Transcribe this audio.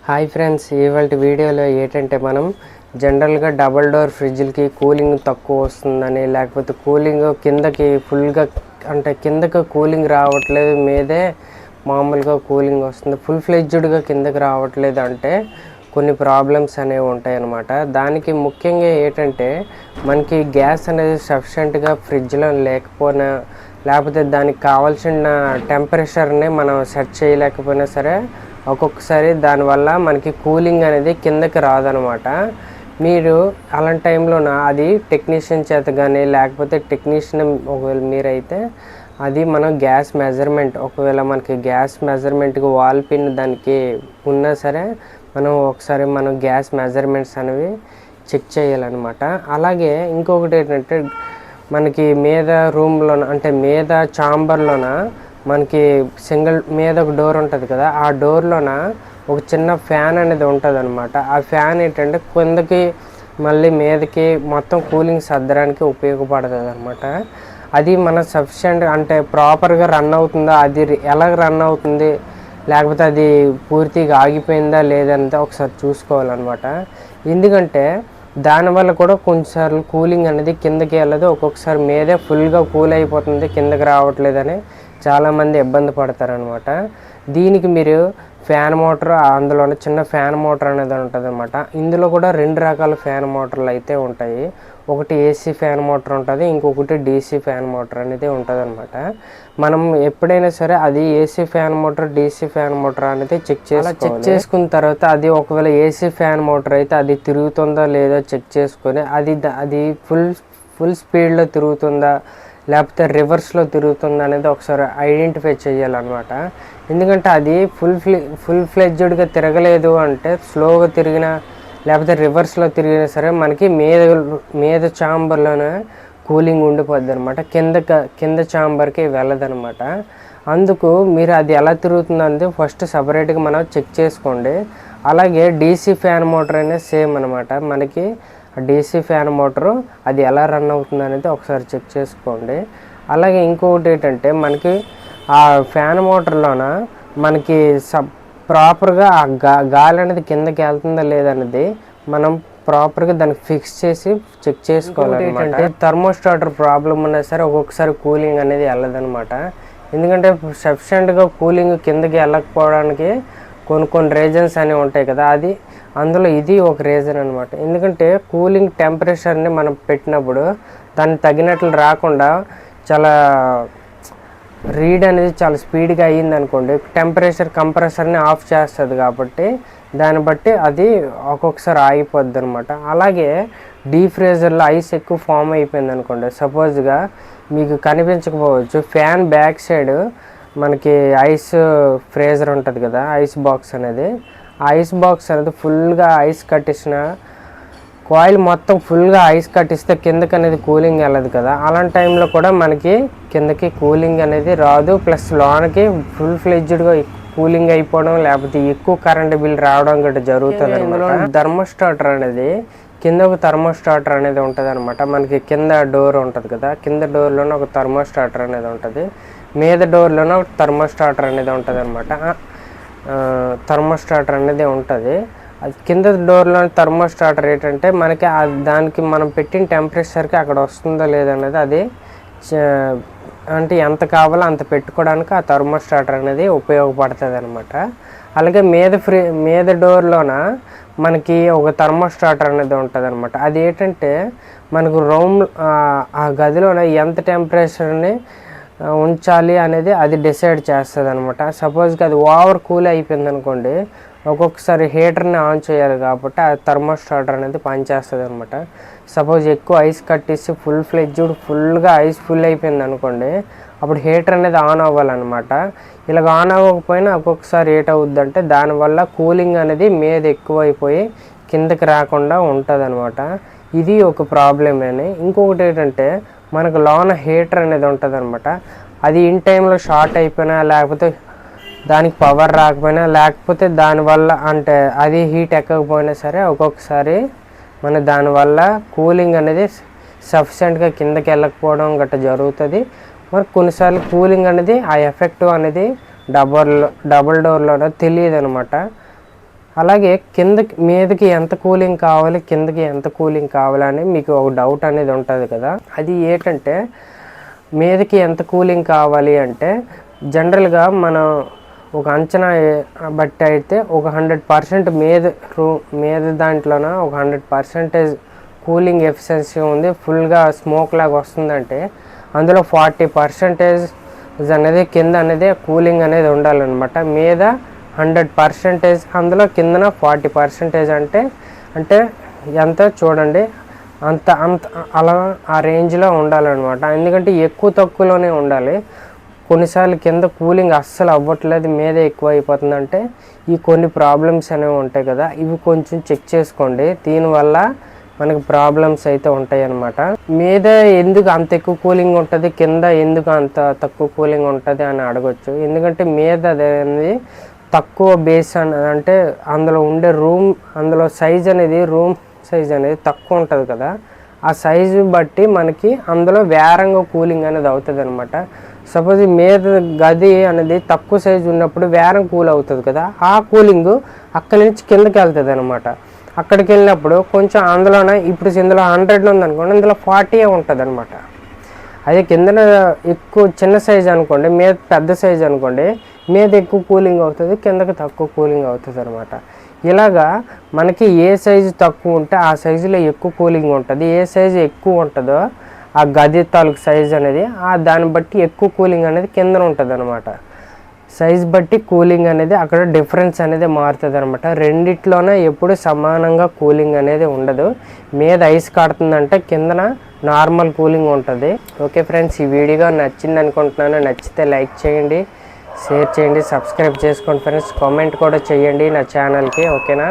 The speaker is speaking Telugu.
హాయ్ ఫ్రెండ్స్, ఇవాళ వీడియోలో ఏంటంటే మనం జనరల్గా డబుల్ డోర్ ఫ్రిడ్జ్లకి కూలింగ్ తక్కువ వస్తుందని, లేకపోతే కూలింగ్ కిందకి ఫుల్గా అంటే కిందకి కూలింగ్ రావట్లేదు, మీదే మామూలుగా కూలింగ్ వస్తుంది, ఫుల్ ఫ్లెడ్జ్డ్గా కిందకి రావట్లేదు అంటే కొన్ని ప్రాబ్లమ్స్ అనేవి ఉంటాయి అన్నమాట. దానికి ముఖ్యంగా ఏంటంటే మనకి గ్యాస్ అనేది సఫిషియెంట్గా ఫ్రిడ్జ్లో లేకపోయినా, లేకపోతే దానికి కావాల్సిన టెంపరేచర్ని మనం సెట్ చేయలేకపోయినా సరే ఒక్కొక్కసారి దానివల్ల మనకి కూలింగ్ అనేది కిందకి రాదనమాట. మీరు అలాంటి టైంలోన అది టెక్నీషియన్ చేత కానీ, లేకపోతే టెక్నీషియన్ ఒకవేళ మీరైతే అది మనం గ్యాస్ మెజర్మెంట్, ఒకవేళ మనకి గ్యాస్ మెజర్మెంట్కి వాల్ పిన్ దానికి ఉన్నా సరే మనం గ్యాస్ మెజర్మెంట్స్ అనేవి చెక్ చేయాలన్నమాట. అలాగే ఇంకొకటి ఏంటంటే మనకి మీద రూమ్లోన అంటే మీద ఛాంబర్లోన మనకి సింగిల్ మీద ఒక డోర్ ఉంటుంది కదా, ఆ డోర్లోన ఒక చిన్న ఫ్యాన్ అనేది ఉంటుంది అనమాట. ఆ ఫ్యాన్ ఏంటంటే కిందకి మళ్ళీ మీదకి మొత్తం కూలింగ్ సర్దడానికి ఉపయోగపడుతుంది అనమాట. అది మన సఫిషియెంట్ అంటే ప్రాపర్గా రన్ అవుతుందా, అది ఎలా రన్ అవుతుంది, లేకపోతే అది పూర్తిగా ఆగిపోయిందా లేదంతా ఒకసారి చూసుకోవాలన్నమాట. ఎందుకంటే దానివల్ల కూడా కొన్నిసార్లు కూలింగ్ అనేది కిందకి వెళ్ళదు, ఒక్కొక్కసారి మీదే ఫుల్గా కూల్ అయిపోతుంది, కిందకి రావట్లేదని చాలామంది ఇబ్బంది పడతారనమాట. దీనికి మీరు ఫ్యాన్ మోటార్, అందులోనే చిన్న ఫ్యాన్ మోటార్ అనేది ఉంటుంది అనమాట. ఇందులో కూడా రెండు రకాల ఫ్యాన్ మోటార్లు అయితే ఉంటాయి. ఒకటి ఏసీ ఫ్యాన్ మోటార్ ఉంటుంది, ఇంకొకటి డీసీ ఫ్యాన్ మోటార్ అనేది ఉంటుంది అనమాట. మనం ఎప్పుడైనా సరే అది AC fan motor, DC fan motor అనేది చెక్ చేసుకున్న తర్వాత అది ఒకవేళ ఏసీ ఫ్యాన్ మోటార్ అయితే అది తిరుగుతుందా లేదో చెక్ చేసుకొని అది ఫుల్ స్పీడ్లో తిరుగుతుందా లేకపోతే రివర్స్లో తిరుగుతుందా అనేది ఒకసారి ఐడెంటిఫై చేయాలన్నమాట. ఎందుకంటే అది ఫుల్ ఫ్లెడ్జ్డ్గా తిరగలేదు అంటే, స్లోగా తిరిగినా లేకపోతే రివర్స్లో తిరిగినా సరే మనకి మీద ఛాంబర్లోనే కూలింగ్ ఉండిపోద్ది అనమాట, కింద ఛాంబర్కి వెళ్ళదనమాట. అందుకు మీరు అది ఎలా తిరుగుతుంది అనేది ఫస్ట్ సపరేట్గా మనం చెక్ చేసుకోండి. అలాగే డీసీ ఫ్యాన్ మోటార్ అనేది సేమ్ అనమాట. మనకి డీసీ ఫ్యాన్ మోటరు అది ఎలా రన్ అవుతుంది అనేది ఒకసారి చెక్ చేసుకోండి. అలాగే ఇంకొకటి ఏంటంటే మనకి ఆ ఫ్యాన్ మోటార్లోన మనకి ప్రాపర్గా ఆ గాలి అనేది కిందకి వెళ్తుందా లేదనేది మనం ప్రాపర్గా దానికి ఫిక్స్ చేసి చెక్ చేసుకోవాలి. ఏంటంటే థర్మోస్టాటర్ ప్రాబ్లం ఉన్నా సరే ఒక్కొక్కసారి కూలింగ్ అనేది వెళ్ళదనమాట. ఎందుకంటే సఫిషియెంట్గా కూలింగ్ కిందకి వెళ్ళకపోవడానికి కొన్ని రీజన్స్ అనేవి ఉంటాయి కదా, అందులో ఇది ఒక రీజన్ అనమాట. ఎందుకంటే కూలింగ్ టెంపరేచర్ని మనం పెట్టినప్పుడు దాన్ని తగినట్లు రాకుండా చాలా రీడ్ అనేది చాలా స్పీడ్గా అయ్యింది అనుకోండి, టెంపరేచర్ కంప్రెసర్ని ఆఫ్ చేస్తుంది కాబట్టి దాన్ని బట్టి అది ఒక్కొక్కసారి ఆగిపోద్ది అనమాట. అలాగే డీప్ ఫ్రీజర్లో ఐస్ ఎక్కువ ఫామ్ అయిపోయింది అనుకోండి, సపోజ్గా మీకు కనిపించకపోవచ్చు, ఫ్యాన్ బ్యాక్ సైడ్ మనకి ఐస్ ఫ్రీజర్ ఉంటుంది కదా, ఐస్ బాక్స్ అనేది, ఆ ఐస్ బాక్స్ అనేది ఫుల్గా ఐస్ కట్టించిన కాయిల్ మొత్తం ఫుల్గా ఐస్ కట్టిస్తే కిందకి అనేది కూలింగ్ వెళ్ళదు కదా. అలాంటి టైంలో కూడా మనకి కిందకి కూలింగ్ అనేది రాదు, ప్లస్ లోనకి ఫుల్ ఫ్లెడ్జ్డ్గా కూలింగ్ అయిపోవడం లేకపోతే ఎక్కువ కరెంట్ బిల్ రావడం గట్రా జరుగుతుంది అనమాట. థర్మోస్టాటర్ అనేది కింద ఒక థర్మోస్టాటర్ అనేది ఉంటుంది అనమాట. మనకి కింద డోర్ ఉంటుంది కదా, కింద డోర్లోనే ఒక థర్మోస్టాటర్ అనేది ఉంటుంది, మీద డోర్లోనే ఒక థర్మోస్టాటర్ అనేది ఉంటుంది అనమాట. థర్మోస్టాటర్ అనేది ఉంటుంది. అది కింద డోర్లో థర్మోస్టాటర్ ఏంటంటే మనకి దానికి మనం పెట్టిన టెంపరేచర్కి అక్కడ వస్తుందో లేదనేది అది అంటే ఎంత కావాలో అంత పెట్టుకోవడానికి ఆ థర్మోస్టాటర్ అనేది ఉపయోగపడుతుంది అనమాట. అలాగే మీద డోర్లోన మనకి ఒక థర్మోస్టాటర్ అనేది ఉంటుంది అనమాట. అది ఏంటంటే మనకు ఆ గదిలోన ఎంత టెంపరేచర్ని ఉంచాలి అనేది అది డిసైడ్ చేస్తుంది అనమాట. సపోజ్కి అది ఓవర్ కూల్ అయిపోయింది అనుకోండి, ఒక్కొక్కసారి హీటర్ని ఆన్ చేయాలి కాబట్టి ఆ థర్మోస్టాటర్ అనేది పనిచేస్తుంది అనమాట. సపోజ్ ఎక్కువ ఐస్ కట్టేసి ఫుల్గా ఐస్ ఫుల్ అయిపోయింది అనుకోండి, అప్పుడు హీటర్ అనేది ఆన్ అవ్వాలన్నమాట. ఇలాగ ఆన్ అవ్వకపోయినా ఒక్కొక్కసారి ఏట్ అవుద్ది అంటే దానివల్ల కూలింగ్ అనేది మీద ఎక్కువైపోయి కిందకి రాకుండా ఉంటుంది అనమాట. ఇది ఒక ప్రాబ్లమేని. ఇంకొకటి ఏంటంటే మనకు లోన హీటర్ అనేది ఉంటుంది అనమాట. అది ఇన్ టైంలో షార్ట్ అయిపోయినా, లేకపోతే దానికి పవర్ రాకపోయినా, లేకపోతే దానివల్ల అంటే అది హీట్ ఎక్కకపోయినా సరే ఒక్కొక్కసారి దానివల్ల కూలింగ్ అనేది సఫిషియెంట్గా కిందకి వెళ్ళకపోవడం గట్రా జరుగుతుంది. మరి కొన్నిసార్లు కూలింగ్ అనేది ఆ ఎఫెక్ట్ అనేది డబుల్ డోర్లోనే తెలియదు అనమాట. అలాగే మీదకి ఎంత కూలింగ్ కావాలి, కిందకి ఎంత కూలింగ్ కావాలని మీకు ఒక డౌట్ అనేది ఉంటుంది కదా. అది ఏంటంటే మీదకి ఎంత కూలింగ్ కావాలి అంటే జనరల్గా మనం ఒక అంచనా బట్టి అయితే ఒక 100% మీద దాంట్లోన ఒక 100% కూలింగ్ ఎఫిషియన్సీ ఉంది, ఫుల్గా స్మోక్ లాగా వస్తుందంటే అందులో 40% అనేది కింద అనేది కూలింగ్ అనేది ఉండాలన్నమాట. మీద 100%, అందులో కిందన 40% అంటే ఎంత చూడండి, అంత అంత అలా ఆ రేంజ్లో ఉండాలన్నమాట. ఎందుకంటే ఎక్కువ తక్కువలోనే ఉండాలి. కొన్నిసార్లు కింద కూలింగ్ అస్సలు అవ్వట్లేదు, మీద ఎక్కువ అయిపోతుందంటే ఈ కొన్ని ప్రాబ్లమ్స్ అనేవి ఉంటాయి కదా, ఇవి కొంచెం చెక్ చేసుకోండి. దీనివల్ల మనకి ప్రాబ్లమ్స్ అయితే ఉంటాయి అన్నమాట. మీద ఎందుకు అంత ఎక్కువ కూలింగ్ ఉంటుంది, కింద ఎందుకు అంత తక్కువ కూలింగ్ ఉంటుంది అని అడగొచ్చు. ఎందుకంటే మీద అనేది తక్కువ బేస్ అంటే అందులో ఉండే అందులో సైజ్ అనేది రూమ్ సైజ్ అనేది తక్కువ ఉంటుంది కదా, ఆ సైజు బట్టి మనకి అందులో వేరంగా కూలింగ్ అనేది అవుతుంది అనమాట. సపోజ్ మీద గది అనేది తక్కువ సైజు ఉన్నప్పుడు వేరం కూల్ అవుతుంది కదా, ఆ కూలింగ్ అక్కడి నుంచి కిందకి వెళ్తుంది అనమాట. అక్కడికి వెళ్ళినప్పుడు కొంచెం అందులోనే ఇప్పుడు ఇందులో 100 ఉందనుకోండి, ఇందులో 40 ఉంటుంది అనమాట. అదే కిందన ఎక్కువ చిన్న సైజు అనుకోండి, మీద పెద్ద సైజు అనుకోండి, మీద ఎక్కువ కూలింగ్ అవుతుంది, కిందకి తక్కువ కూలింగ్ అవుతుంది అనమాట. ఇలాగా మనకి ఏ సైజు తక్కువ ఉంటే ఆ సైజులో ఎక్కువ కూలింగ్ ఉంటుంది, ఏ సైజు ఎక్కువ ఉంటుందో ఆ గది తాలూకు సైజ్ అనేది దాన్ని బట్టి ఎక్కువ కూలింగ్ అనేది కిందన ఉంటుంది అనమాట. సైజ్ బట్టి కూలింగ్ అనేది అక్కడ డిఫరెన్స్ అనేది మారుతుంది అనమాట. రెండిట్లోనే ఎప్పుడు సమానంగా కూలింగ్ అనేది ఉండదు. మీద ఐస్ కాడుతుందంటే కిందన నార్మల్ కూలింగ్ ఉంటుంది. ఓకే ఫ్రెండ్స్, ఈ వీడియో నచ్చింది అనుకుంటున్నాను. నచ్చితే లైక్ చేయండి, షేర్ చేయండి, సబ్స్క్రైబ్ చేసుకోండి ఫ్రెండ్స్. కామెంట్ కూడా చేయండి నా ఛానల్కి. ఓకేనా.